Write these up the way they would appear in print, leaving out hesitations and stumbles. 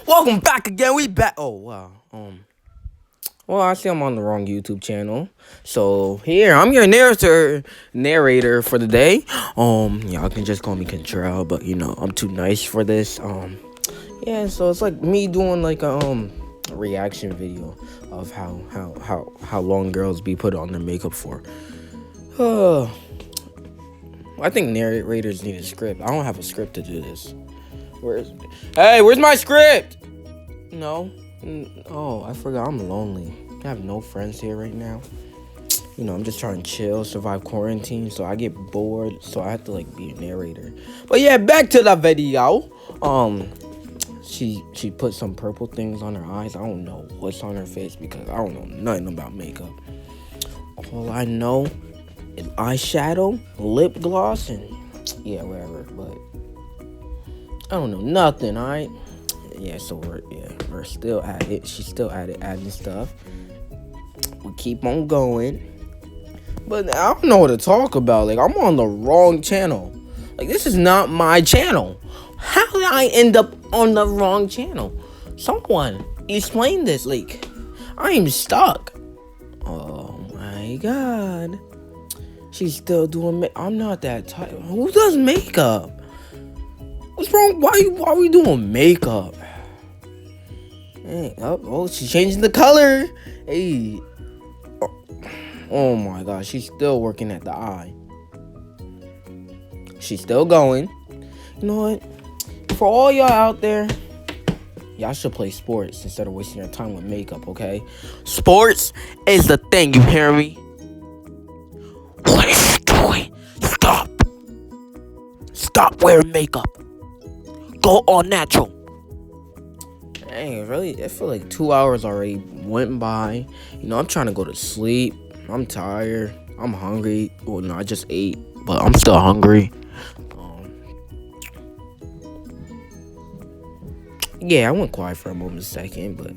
Welcome back again. We back. Oh wow. Well, I see I'm on the wrong YouTube channel. So here, I'm your narrator for the day. Y'all can just call me Control, but I'm too nice for this. Yeah. So it's like me doing like a reaction video of how long girls be put on their makeup for. I think narrators need a script. I don't have a script to do this. Where's my script? No. Oh, I forgot. I'm lonely. I have no friends here right now. I'm just trying to chill, survive quarantine, so I get bored, so I have to be a narrator. But yeah, back to the video. She put some purple things on her eyes. I don't know what's on her face because I don't know nothing about makeup. All I know is eyeshadow, lip gloss, and yeah, whatever. But I don't know nothing. All right. Yeah, so we're still at it. She's still at it, adding stuff. We keep on going. But I don't know what to talk about. I'm on the wrong channel. This is not my channel. How did I end up on the wrong channel? Someone explain this. I'm stuck. Oh my god. She's still doing I'm not that type. Who does makeup? What's wrong? Why are we doing makeup? Hey, oh, she's changing the color. Hey. Oh my gosh, she's still working at the eye. She's still going. You know what? For all y'all out there, y'all should play sports instead of wasting your time with makeup, okay? Sports is the thing, you hear me? What is she doing? Stop. Stop wearing makeup. Go all natural. Dang, really? I feel like 2 hours already went by. I'm trying to go to sleep. I'm tired. I'm hungry. Well, no, I just ate, but I'm still hungry. Yeah, I went quiet for a moment, second, but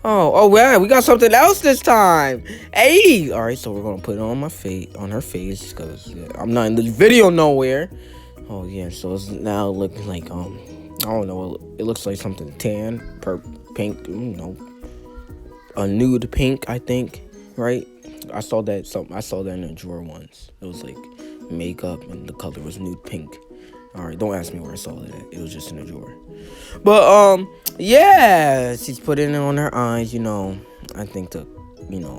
oh yeah, we got something else this time. Hey, all right, so we're gonna put it on her face because I'm not in this video nowhere. Oh yeah, so it's now looking like I don't know. It looks like something tan, pink, a nude pink, I think, right? I saw that in a drawer once. It was like makeup and the color was nude pink. All right, don't ask me where I saw that. It was just in a drawer. But yeah, she's putting it on her eyes. I think to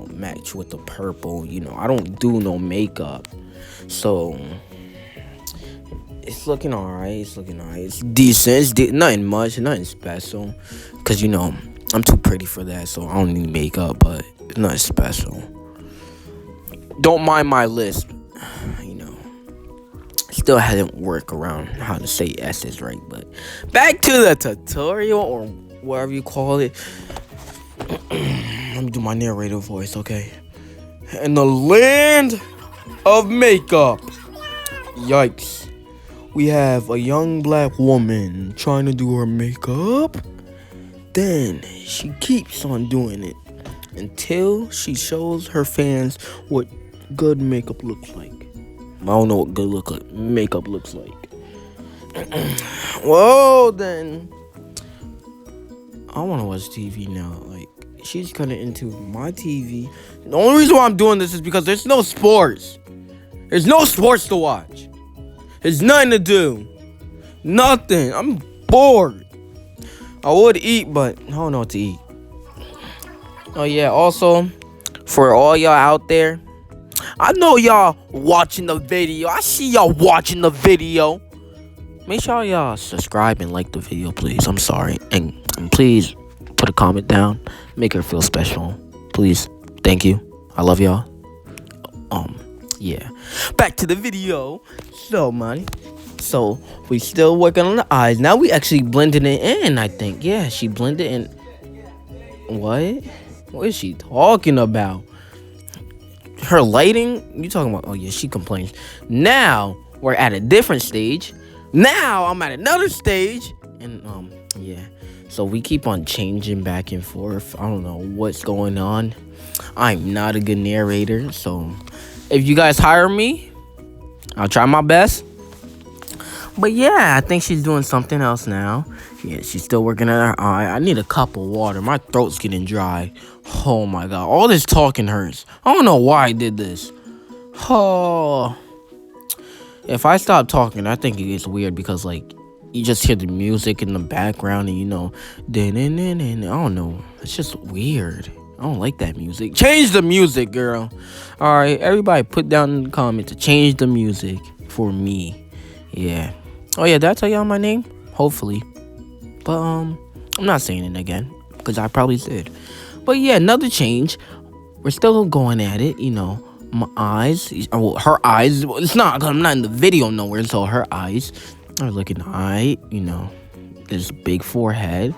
match with the purple. I don't do no makeup, so it's looking alright. It's decent. Nothing much, nothing special. Cause I'm too pretty for that, so I don't need makeup. But it's nothing special. Don't mind my lisp. Still hadn't worked around how to say S's right. But back to the tutorial or whatever you call it. Let me do my narrator voice, okay? In the land of makeup. Yikes. We have a young black woman trying to do her makeup. Then she keeps on doing it until she shows her fans what good makeup looks like. I don't know what good makeup looks like. Well, then I want to watch TV now. She's cutting into my TV. The only reason why I'm doing this is because there's no sports. There's no sports to watch. There's nothing to do. Nothing. I'm bored. I would eat, but I don't know what to eat. Oh, yeah. Also, for all y'all out there, I know y'all watching the video. I see y'all watching the video. Make sure y'all subscribe and like the video, please. I'm sorry. And please put a comment down. Make her feel special. Please. Thank you. I love y'all. Yeah. Back to the video. So we still working on the eyes. Now we actually blended it in, I think. Yeah, she blended in. What? What is she talking about? Her lighting? You talking about? Oh yeah, she complains. Now we're at a different stage. Now I'm at another stage, and yeah. So we keep on changing back and forth. I don't know what's going on. I'm not a good narrator, so if you guys hire me, I'll try my best. But yeah, I think she's doing something else now. Yeah, she's still working on her eye. I need a cup of water. My throat's getting dry. Oh my god. All this talking hurts. I don't know why I did this. Oh. If I stop talking, I think it gets weird because, like, you just hear the music in the background and, I don't know. It's just weird. I don't like that music. Change the music, girl. All right, everybody put down in the comments to change the music for me. Yeah. Oh, yeah, did I tell y'all my name? Hopefully. But, I'm not saying it again because I probably did. But, yeah, another change. We're still going at it, my eyes, well, her eyes, it's not, cause I'm not in the video nowhere, so her eyes are looking alright, this big forehead,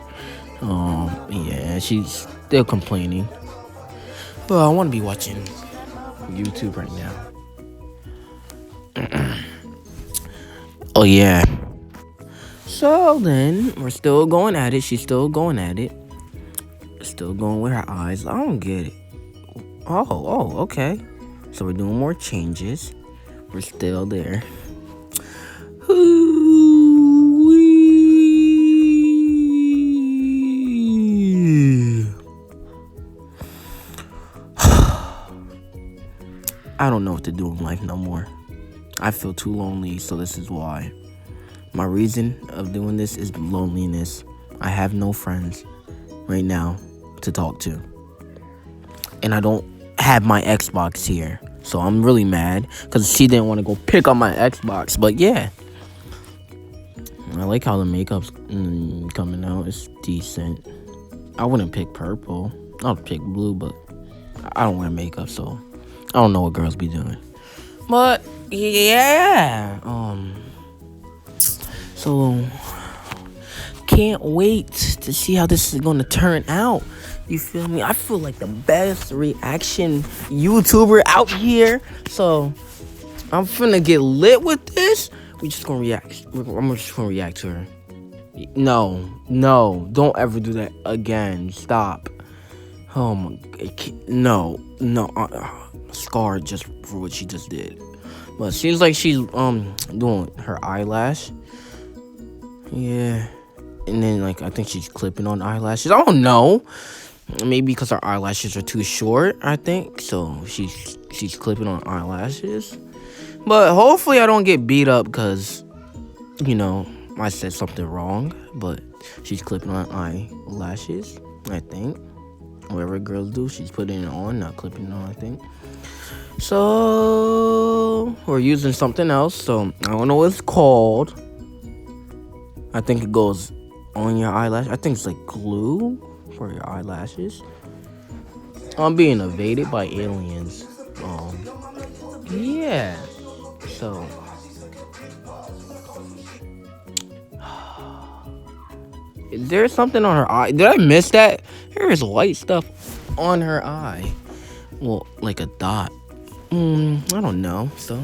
yeah, she's still complaining, but I want to be watching YouTube right now. Oh yeah, so then, we're still going at it, she's still going at it, still going with her eyes, I don't get it. Oh, okay. So we're doing more changes. We're still there. I don't know what to do in life no more. I feel too lonely, so this is why. My reason of doing this is loneliness. I have no friends right now to talk to. And I don't have my Xbox here. So I'm really mad because she didn't want to go pick up my Xbox. But yeah, I like how the makeup's coming out. It's decent. I wouldn't pick purple. I would pick blue, but I don't wear makeup, so I don't know what girls be doing. But yeah, so can't wait to see how this is gonna turn out. You feel me? I feel like the best reaction YouTuber out here. So I'm finna get lit with this. We just gonna react. I'm just gonna react to her. No, don't ever do that again. Stop. Oh my, no. Scarred just for what she just did. But seems like she's doing her eyelash. Yeah. And then I think she's clipping on eyelashes. I don't know. Maybe because her eyelashes are too short, I think. So she's clipping on eyelashes. But hopefully I don't get beat up because, I said something wrong. But she's clipping on eyelashes, I think. Whatever girls do, she's putting it on, not clipping it on, I think. So we're using something else. So I don't know what it's called. I think it goes on your eyelash. I think it's like glue for your eyelashes. I'm being invaded by aliens. Yeah. So is there something on her eye? Did I miss that? There is white stuff on her eye. Well, like a dot. I don't know. So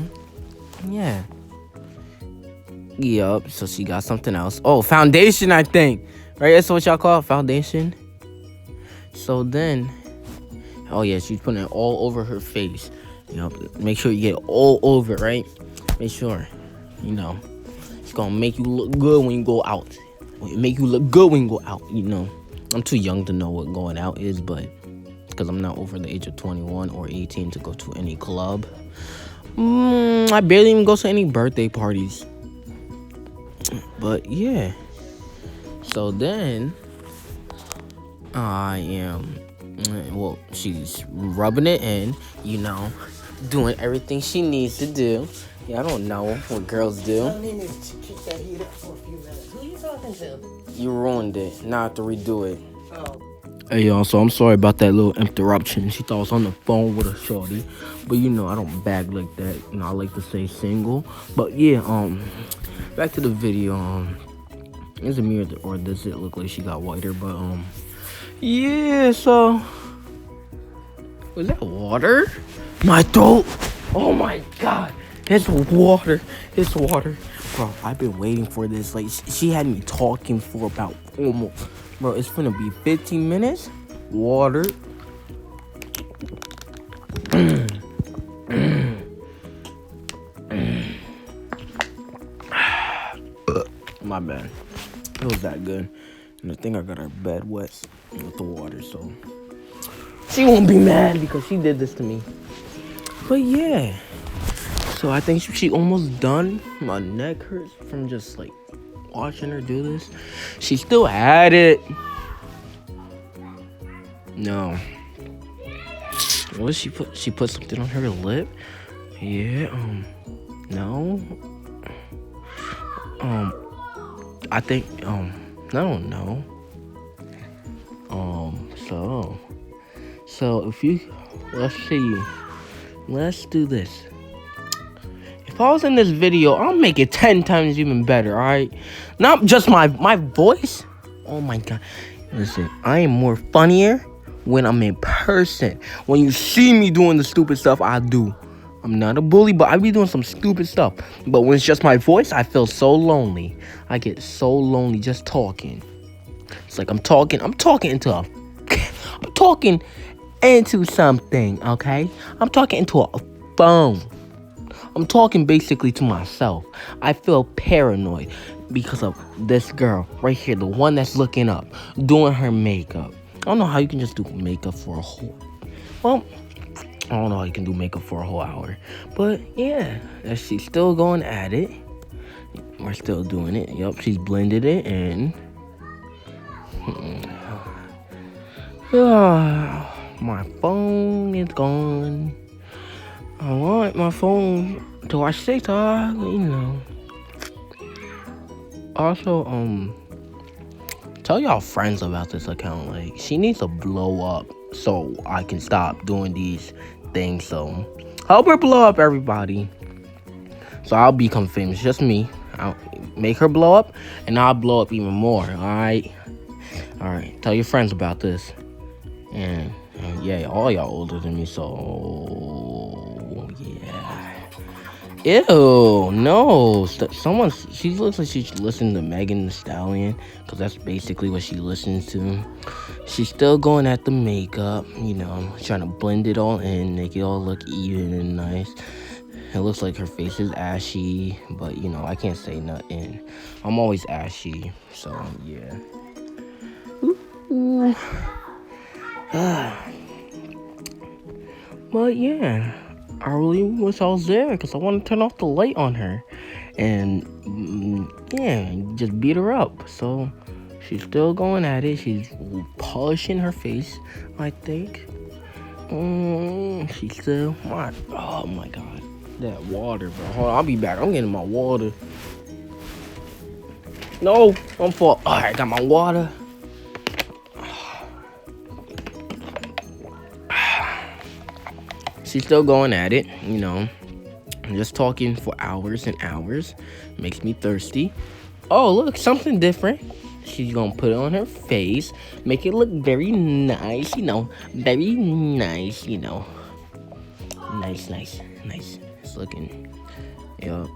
yeah. Yup. So she got something else. Oh, foundation, I think. Right? That's what y'all call it, foundation. So then, oh yeah, she's putting it all over her face. Make sure you get all over, right? Make sure, it's gonna make you look good when you go out. Make you look good when you go out. I'm too young to know what going out is, but because I'm not over the age of 21 or 18 to go to any club. I barely even go to any birthday parties. But yeah. So then I am, she's rubbing it in, doing everything she needs to do. Yeah, I don't know what girls do. I need to keep that heat up for a few minutes. Who you talking to? You ruined it. Now I have to redo it. Oh. Hey y'all, so I'm sorry about that little interruption. She thought I was on the phone with a shorty. But I don't bag like that. I like to say single. But yeah, back to the video. Is it me or does it look like she got whiter? But yeah, so was that water? My throat. Oh my god. It's water. It's water. Bro, I've been waiting for this. She had me talking for about almost. Bro, it's gonna be 15 minutes. Water. My bad. It was smells that good. And I think I got her bed wet with the water, so she won't be mad because she did this to me. But yeah, so I think she almost done. My neck hurts from just like watching her do this. She still had it. No. What did she put? She put something on her lip. Yeah. No. I think. I don't know. So if you, let's see. Let's do this. If I was in this video, I'll make it 10 times even better, alright? Not just my voice. Oh my god. Listen, I am more funnier when I'm in person. When you see me doing the stupid stuff I do. I'm not a bully, but I be doing some stupid stuff. But when it's just my voice, I feel so lonely. I get so lonely just talking. It's like I'm talking into something, okay? I'm talking into a phone. I'm talking basically to myself. I feel paranoid because of this girl right here, the one that's looking up, doing her makeup. I don't know how you can just do makeup for a whole... Well, I don't know how you can do makeup for a whole hour. But yeah, she's still going at it. We're still doing it. Yup, she's blended it in. My phone is gone. I want my phone to watch TikTok, you know. Also, tell y'all friends about this account. Like, she needs to blow up so I can stop doing these things. So, help her blow up, everybody. So I'll become famous, just me. I'll make her blow up, and I'll blow up even more. All right. Tell your friends about this. And yeah, all y'all older than me, so yeah. Ew, no. She looks like she's listening to Megan Thee Stallion, because that's basically what she listens to. She's still going at the makeup, you know, trying to blend it all in, make it all look even and nice. It looks like her face is ashy, but you know, I can't say nothing. I'm always ashy, so yeah. Ooh. But yeah, I really wish I was there because I want to turn off the light on her and yeah, just beat her up. So she's still going at it. She's polishing her face, I think. She's still, oh my god, that water, bro. Hold on, I'll be back. I'm getting my water. No, I'm full. All right, got my water. She's still going at it, you know. Just talking for hours and hours makes me thirsty. Oh, look, something different. She's gonna put it on her face, make it look very nice, you know. Very nice, you know. Nice. It's looking. Yup.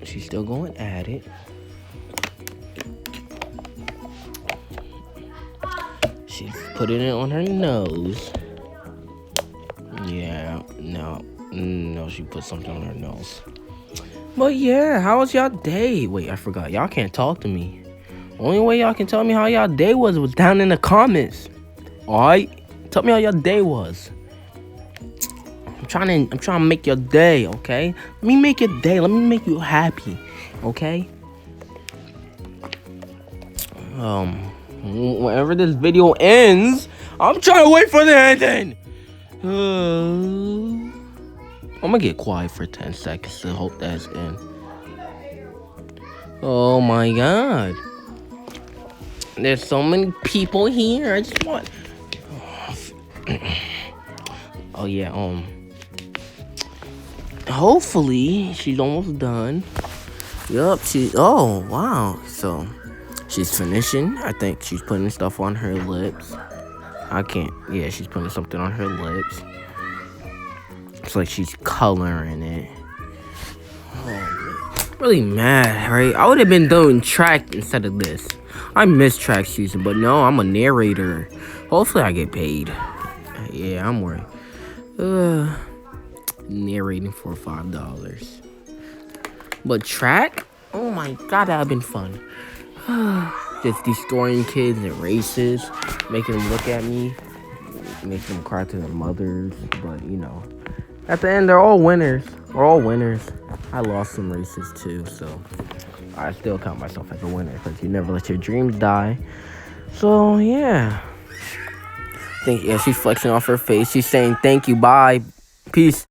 She's still going at it. She's putting it on her nose. Yeah, no, she put something on her nose. But yeah, how was y'all day? Wait, I forgot. Y'all can't talk to me. Only way y'all can tell me how y'all day was down in the comments. Alright? Tell me how your day was. I'm trying to make your day, okay? Let me make your day. Let me make you happy, okay? Whenever this video ends, I'm trying to wait for the ending. I'm gonna get quiet for 10 seconds to hope that's in. Oh my god. There's so many people here. I just want... Oh yeah, hopefully she's almost done. Yup, oh wow. So she's finishing. I think she's putting stuff on her lips. Yeah, she's putting something on her lips. It's like she's coloring it. Oh, man. Really mad, right? I would have been doing track instead of this. I miss track season, but no, I'm a narrator. Hopefully I get paid. Yeah, I'm worried. Narrating for $5. But track? Oh my god, that would have been fun. Just destroying kids in races, making them look at me, making them cry to their mothers. But, at the end, they're all winners. We're all winners. I lost some races too, so I still count myself as a winner because you never let your dreams die. So, yeah. She's flexing off her face. She's saying, thank you, bye, peace.